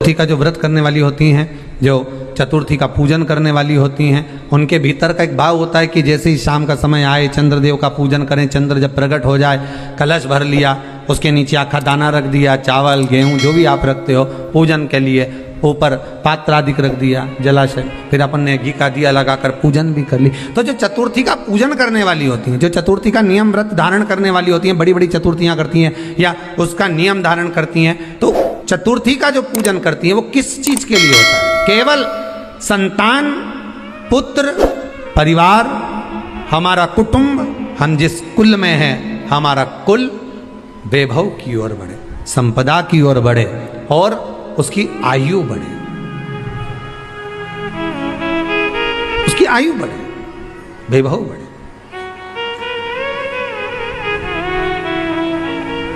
चतुर्थी का जो व्रत करने वाली होती हैं, जो चतुर्थी का पूजन करने वाली होती हैं, उनके भीतर का एक भाव होता है कि जैसे ही शाम का समय आए चंद्रदेव का पूजन करें, चंद्र जब प्रकट हो जाए, कलश भर लिया, उसके नीचे आखा दाना रख दिया, चावल गेहूं जो भी आप रखते हो पूजन के लिए, ऊपर पात्र आदि रख दिया जलाशय, फिर अपन ने घी का दिया लगाकर पूजन भी कर ली। तो जो चतुर्थी का पूजन करने वाली होती हैं, जो चतुर्थी का नियम व्रत धारण करने वाली होती हैं, बड़ी बड़ी चतुर्थियां करती हैं या उसका नियम धारण करती हैं, तो चतुर्थी का जो पूजन करती हैं वो किस चीज के लिए होता है? केवल संतान, पुत्र, परिवार, हमारा कुटुंब, हम जिस कुल में हैं, हमारा कुल वैभव की ओर बढ़े, संपदा की ओर बढ़े और उसकी आयु बढ़े, उसकी आयु बढ़े, वैभव बढ़े।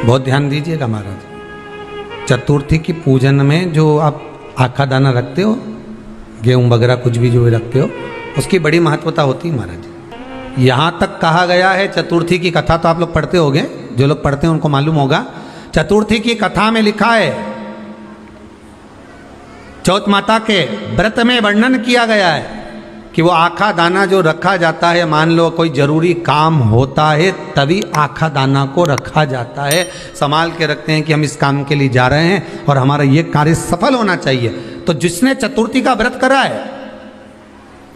बहुत ध्यान दीजिएगा महाराज, चतुर्थी की पूजन में जो आप आखा दाना रखते हो, गेहूं वगैरह कुछ भी जो भी रखते हो, उसकी बड़ी महत्वता होती है महाराज। यहां तक कहा गया है, चतुर्थी की कथा तो आप लोग पढ़ते होंगे, जो लोग पढ़ते हैं उनको मालूम होगा, चतुर्थी की कथा में लिखा है, चौथ माता के व्रत में वर्णन किया गया है कि वो आखा दाना जो रखा जाता है, मान लो कोई जरूरी काम होता है तभी आखा दाना को रखा जाता है, संभाल के रखते हैं कि हम इस काम के लिए जा रहे हैं और हमारा ये कार्य सफल होना चाहिए। तो जिसने चतुर्थी का व्रत करा है,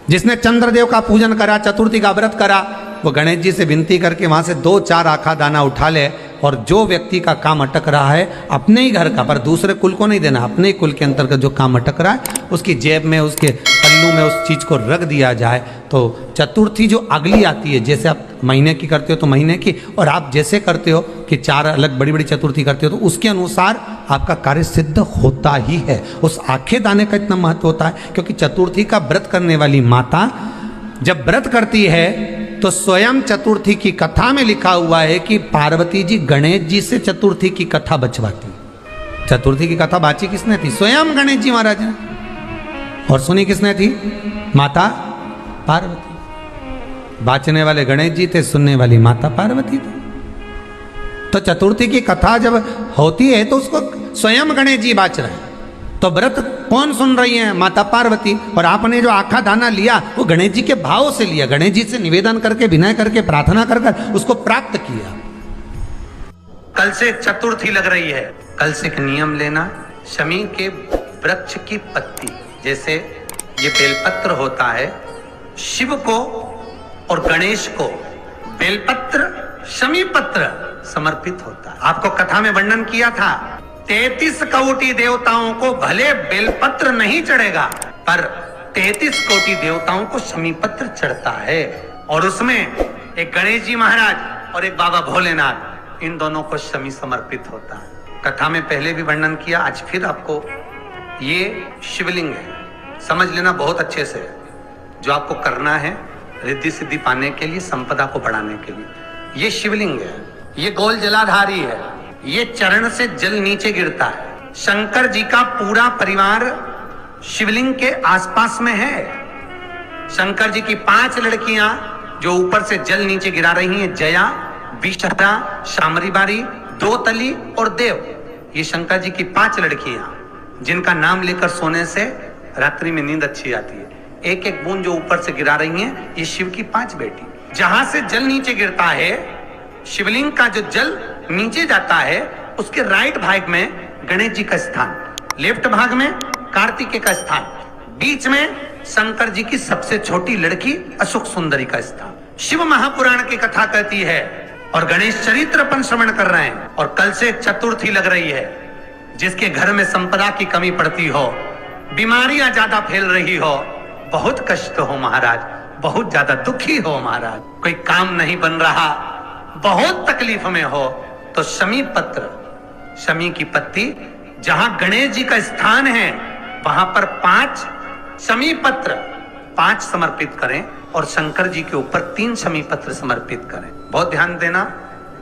जिसने चंद्रदेव का पूजन करा, चतुर्थी का व्रत करा, वो गणेश जी से विनती करके वहां से 2-4 आखा दाना उठा ले, और जो व्यक्ति का काम अटक रहा है अपने ही घर का, पर दूसरे कुल को नहीं देना, अपने ही कुल के अंतर्गत जो काम अटक रहा है उसकी जेब में, उसके पल्लू में उस चीज को रख दिया जाए। तो चतुर्थी जो अगली आती है, जैसे आप महीने की करते हो तो महीने की, और आप जैसे करते हो कि 4 अलग बड़ी बड़ी चतुर्थी करते हो तो उसके अनुसार आपका कार्य सिद्ध होता ही है। उस आखे दाने का इतना महत्व होता है क्योंकि चतुर्थी का व्रत करने वाली माता जब व्रत करती है तो स्वयं चतुर्थी की कथा में लिखा हुआ है कि पार्वती जी गणेश जी से चतुर्थी की कथा बचवाती। चतुर्थी की कथा बाची किसने थी? स्वयं गणेश जी महाराज ने। और सुनी किसने थी? माता पार्वती। बाचने वाले गणेश जी थे, सुनने वाली माता पार्वती थी। तो चतुर्थी की कथा जब होती है तो उसको स्वयं गणेश जी बाच रहे हैं, तो व्रत कौन सुन रही है? माता पार्वती। और आपने जो आखा दाना लिया वो गणेश जी के भाव से लिया, गणेश जी से निवेदन करके, विनय करके, प्रार्थना कर उसको प्राप्त किया। कल से चतुर्थी लग रही है, कल से एक नियम लेना, शमी के वृक्ष की पत्ती, जैसे ये बेलपत्र होता है, शिव को और गणेश को बेलपत्र, शमी पत्र समर्पित होता है। आपको कथा में वर्णन किया था, 33 कोटि देवताओं को भले बेलपत्र नहीं चढ़ेगा, पर 33 कोटि देवताओं को शमी पत्र चढ़ता है। और उसमें एक गणेश जी महाराज और एक बाबा भोलेनाथ, इन दोनों को शमी समर्पित होता है। कथा में पहले भी वर्णन किया, आज फिर आपको, ये शिवलिंग है, समझ लेना बहुत अच्छे से, जो आपको करना है रिद्धि सिद्धि पाने के लिए, संपदा को बढ़ाने के लिए। ये शिवलिंग है, ये गोल जलाधारी है, ये चरण से जल नीचे गिरता है। शंकर जी का पूरा परिवार शिवलिंग के आसपास में है। शंकर जी की 5 लड़कियां जो ऊपर से जल नीचे गिरा रही हैं, जया, विषहरा, शामरीबारी, दोतली और देव, ये शंकर जी की 5 लड़कियां, जिनका नाम लेकर सोने से रात्रि में नींद अच्छी आती है। एक एक बूंद जो ऊपर से गिरा रही हैं, ये शिव की 5 बेटी। जहां से जल नीचे गिरता है, शिवलिंग का जो जल नीचे जाता है, उसके राइट भाग में गणेश जी का स्थान, लेफ्ट भाग में कार्तिकेय का स्थान, बीच में शंकर जी की सबसे छोटी लड़की अशोक सुंदरी का स्थान। शिव महापुराण की कथा कहती है और गणेश चरित्र अपन श्रवण कर रहे हैं। और कल से चतुर्थी लग रही है, जिसके घर में संपदा की कमी पड़ती हो, बीमारियां ज्यादा फैल रही हो, बहुत कष्ट हो महाराज, बहुत ज्यादा दुखी हो महाराज, कोई काम नहीं बन रहा, बहुत तकलीफ में हो, तो शमी पत्र, शमी की पत्ती, जहां गणेश जी का स्थान है वहां पर 5 शमी पत्र, 5 समर्पित करें और शंकर जी के ऊपर 3 शमी पत्र समर्पित करें। बहुत ध्यान देना,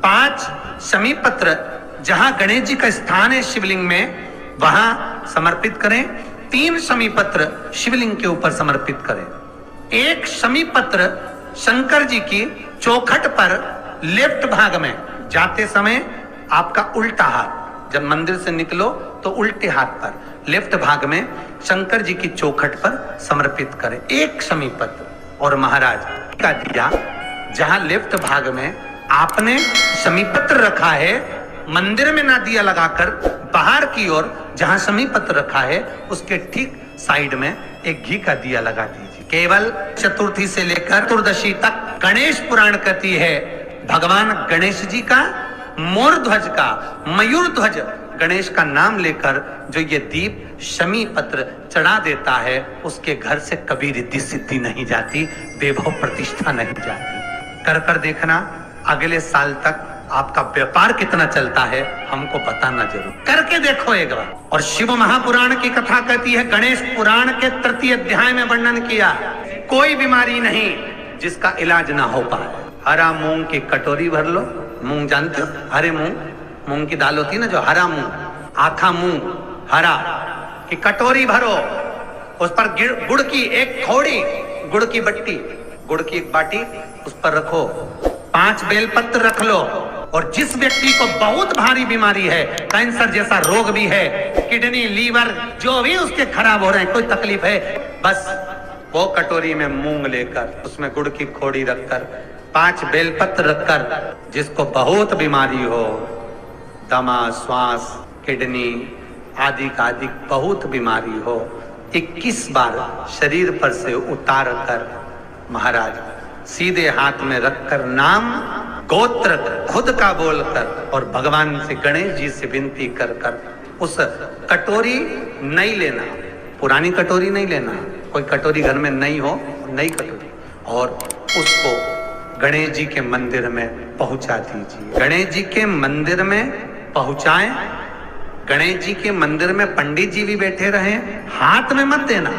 5 शमी पत्र जहां गणेश जी का स्थान है शिवलिंग में, वहां समर्पित करें। 3 शमी पत्र शिवलिंग के ऊपर समर्पित करें। 1 शमी पत्र शंकर जी की चौखट पर लेफ्ट भाग में, जाते समय आपका उल्टा हाथ, जब मंदिर से निकलो तो उल्टे हाथ पर, लेफ्ट भाग में शंकर जी की चौखट पर समर्पित करें, एक शमी पत्र। और महाराज का दिया जहां लेफ्ट भाग में आपने शमी पत्र रखा है, मंदिर में ना दिया लगाकर बाहर की ओर जहां शमी पत्र रखा है उसके ठीक साइड में एक घी का दिया लगा दीजिए। केवल चतुर्थी से लेकर चतुर्दशी तक गणेश पुराण कहती है भगवान गणेश जी का, मोर ध्वज का, मयूर ध्वज गणेश का नाम लेकर जो ये दीप शमी पत्र चढ़ा देता है उसके घर से कभी रिद्धि सिद्धि नहीं जाती, वैभव प्रतिष्ठा नहीं जाती। कर कर देखना, अगले साल तक आपका व्यापार कितना चलता है हमको बताना जरूर, करके देखो एक बार। और शिव महापुराण की कथा कहती है, गणेश पुराण के तृतीय अध्याय में वर्णन किया, कोई बीमारी नहीं जिसका इलाज ना हो पाए। हरा मूंग की कटोरी भर लो, मूंग जानते हो, हरे मूंग की दाल होती है ना, जो हरा मूंग, आखा मूंग हरा की कटोरी भरो, उस पर गुड़ की एक थोड़ी, गुड़ की बट्टी, गुड़ की एक बाटी उस पर रखो, 5 बेलपत्र रख लो। और जिस व्यक्ति को बहुत भारी बीमारी है, कैंसर जैसा रोग भी है, किडनी लीवर जो भी उसके खराब हो रहे हैं, कोई तकलीफ है, बस वो कटोरी में मूंग लेकर उसमें गुड़ की खोड़ी रखकर 5 बेलपत्र रखकर, जिसको बहुत बीमारी हो, दमा, श्वास, किडनी आदि का आदि बहुत बीमारी हो, 21 बार शरीर पर से उतार कर महाराज सीधे हाथ में रखकर नाम गोत्र खुद का बोलकर और भगवान से गणेश जी से विनती कर कर उस कटोरी नहीं लेना, पुरानी कटोरी नहीं लेना, कोई कटोरी घर में नहीं हो, नई कटोरी, और उसको गणेश जी के मंदिर में पहुंचा दीजिए। गणेश जी के मंदिर में पहुंचाएं, गणेश जी के मंदिर में पंडित जी भी बैठे रहे, हाथ में मत देना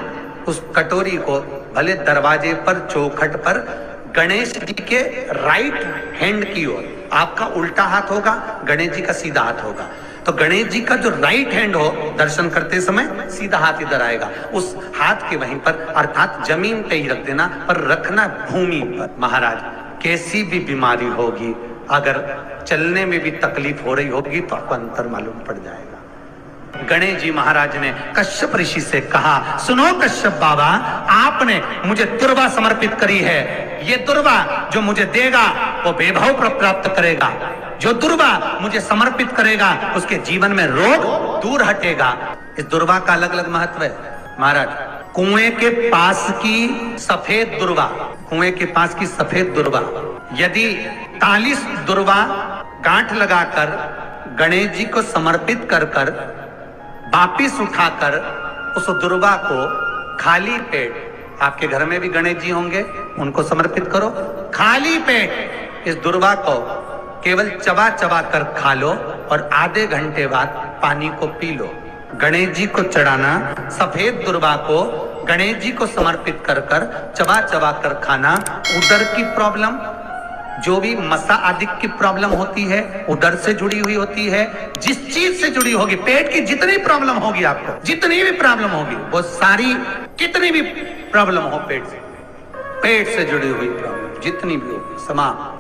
उस कटोरी को, भले दरवाजे पर चौखट पर गणेश जी के राइट हैंड की ओर, आपका उल्टा हाथ होगा, गणेश जी का सीधा हाथ होगा, तो गणेश जी का जो राइट हैंड हो दर्शन करते समय सीधा हाथ इधर आएगा, उस हाथ के वहीं पर अर्थात जमीन पे ही रख देना, पर रखना भूमि पर। महाराज कैसी भी बीमारी होगी, अगर चलने में भी तकलीफ हो रही होगी तो आपको अंतर मालूम पड़ जाएगा। गणेश जी महाराज ने कश्यप ऋषि से कहा, सुनो कश्यप बाबा, आपने मुझे दुर्वा समर्पित करी है, ये दुर्वा जो मुझे देगा वो वैभव प्राप्त करेगा, जो दुर्वा मुझे समर्पित करेगा उसके जीवन में रोग दूर हटेगा। इस दुर्वा का अलग अलग महत्व है महाराज। कुएं के पास की सफेद दुर्वा, कुएं के पास की सफेद दुर्वा, यदि 40 दुर्वा गांठ लगाकर गणेश जी को समर्पित कर कर वापिस उठाकर उस दुर्वा को खाली पेट, आपके घर में भी गणेश जी होंगे, उनको समर्पित करो, खाली पेट इस दुर्वा को केवल चबा चबा कर खा लो और आधे घंटे बाद पानी को पी लो। गणेश जी को चढ़ाना, सफेद दुर्वा को गणेश जी को समर्पित कर कर चबा चबा कर खाना, उदर की प्रॉब्लम, जो भी मसा आदि की प्रॉब्लम होती है उदर से जुड़ी हुई होती है, जिस चीज से जुड़ी होगी, पेट की जितनी प्रॉब्लम होगी, आपको जितनी भी प्रॉब्लम होगी, वो सारी कितनी भी प्रॉब्लम हो पेट से जुड़ी हुई प्रॉब्लम जितनी भी होगी समाप्त।